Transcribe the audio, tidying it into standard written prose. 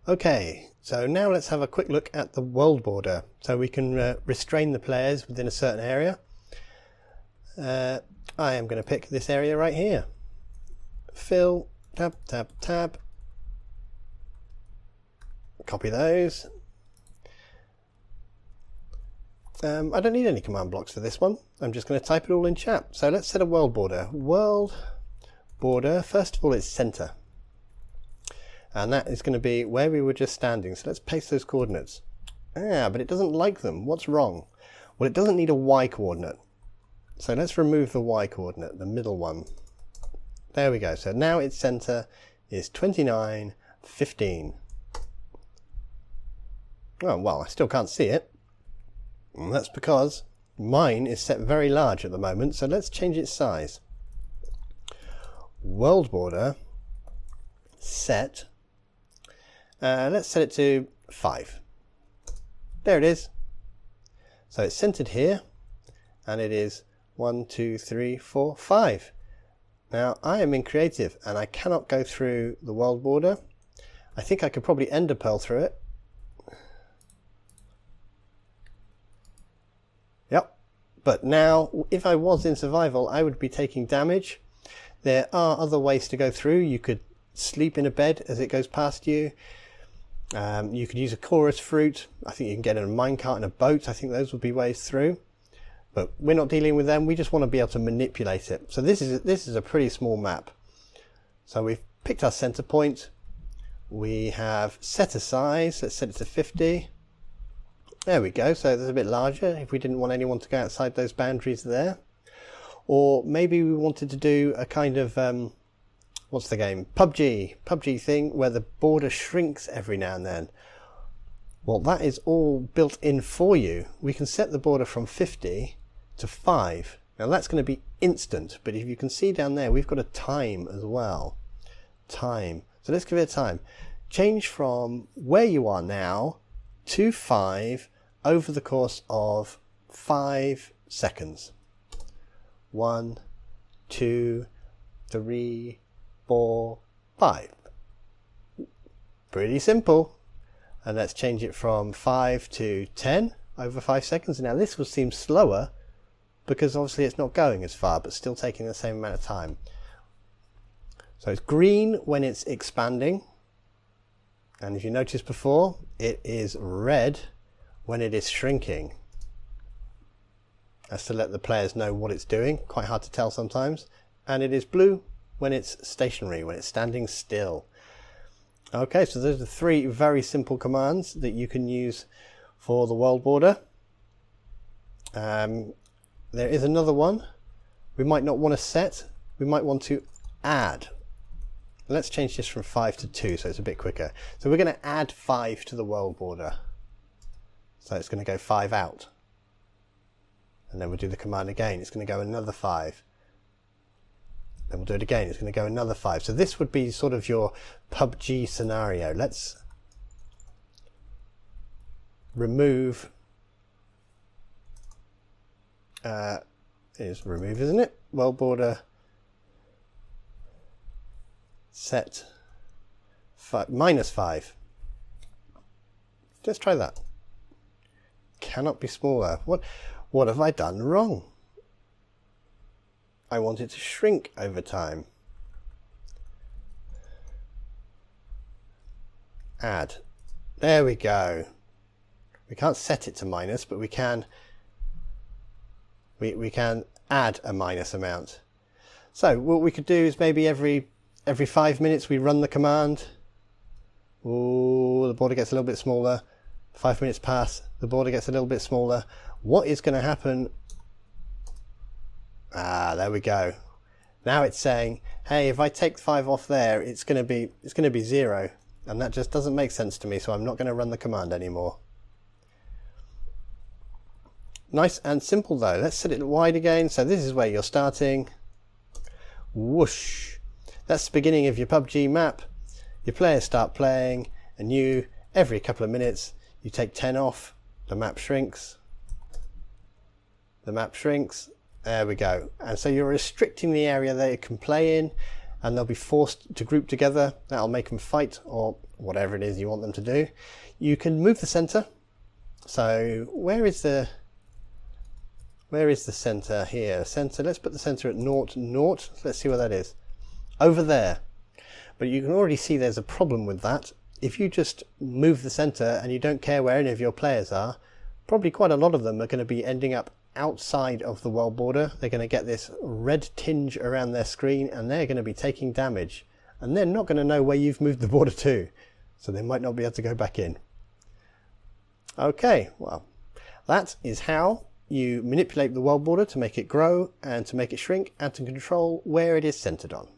Okay, so now let's have a quick look at the world border. So we can restrain the players within a certain area. I am going to pick this area right here. Fill, tab, tab, tab. Copy those. I don't need any command blocks for this one. I'm just going to type it all in chat. So let's set a world border. World border, first of all, it's center. And that is going to be where we were just standing. So let's paste those coordinates. But it doesn't like them. What's wrong? Well, it doesn't need a Y coordinate. So let's remove the Y coordinate, the middle one. There we go. So now its center is 29, 15. Oh, well, I still can't see it. And that's because mine is set very large at the moment. So let's change its size. World border set. Let's set it to 5. There it is. So it's centered here, and it is 1, 2, 3, 4, 5. Now I am in creative and I cannot go through the world border. I think I could probably ender pearl through it. Yep. But now if I was in survival, I would be taking damage. There are other ways to go through. You could sleep in a bed as it goes past you. You could use a chorus fruit. I think you can get in a minecart and a boat. I think those would be ways through. But we're not dealing with them. We just want to be able to manipulate it. So this is a pretty small map. So we've picked our center point. We have set a size. Let's set it to 50. There we go. So there's a bit larger if we didn't want anyone to go outside those boundaries there. Or maybe we wanted to do a kind of what's the game? PUBG thing where the border shrinks every now and then. Well, that is all built in for you. We can set the border from 50 to 5. Now that's going to be instant, but if you can see down there, we've got a time as well. Time. So let's give it a time. Change from where you are now to 5 over the course of 5 seconds. 1, 2, 3, 4, 5. Pretty simple. And let's change it from 5 to 10 over 5 seconds. Now this will seem slower because obviously it's not going as far, but still taking the same amount of time. So it's green when it's expanding. And if you noticed before, it is red when it is shrinking. That's to let the players know what it's doing. Quite hard to tell sometimes. And it is blue when it's stationary, when it's standing still. Okay, so those are 3 very simple commands that you can use for the world border. There is another one. We might not want to set, we might want to add. Let's change this from 5 to 2 so it's a bit quicker. So we're going to add 5 to the world border. So it's going to go 5 out. And then we'll do the command again. It's going to go another 5. Then we'll do it again. It's going to go another 5. So this would be sort of your PUBG scenario. Let's remove. Is remove, isn't it? World border set -5. Let's try that. Cannot be smaller. What have I done wrong? I want it to shrink over time. Add. There we go. We can't set it to minus, but we can add a minus amount. So what we could do is maybe every 5 minutes we run the command. Ooh, the border gets a little bit smaller. 5 minutes pass, the border gets a little bit smaller. What is going to happen? There we go. Now it's saying, hey, if I take 5 off there, it's going to be 0, and that just doesn't make sense to me. So I'm not going to run the command anymore. Nice and simple though. Let's set it wide again. So this is where you're starting. Whoosh. That's the beginning of your PUBG map. Your players start playing, and you, every couple of minutes, you take 10 off. The map shrinks. The map shrinks. There we go. And so you're restricting the area that it can play in. and they'll be forced to group together. That'll make them fight or whatever it is you want them to do. You can move the center. So where is the center here? Center, let's put the center at 0, 0. Let's see where that is. Over there. But you can already see there's a problem with that. If you just move the center and you don't care where any of your players are, probably quite a lot of them are going to be ending up outside of the world border. They're going to get this red tinge around their screen and they're going to be taking damage. And they're not going to know where you've moved the border to. So they might not be able to go back in. Okay, well, that is how you manipulate the world border to make it grow and to make it shrink and to control where it is centered on.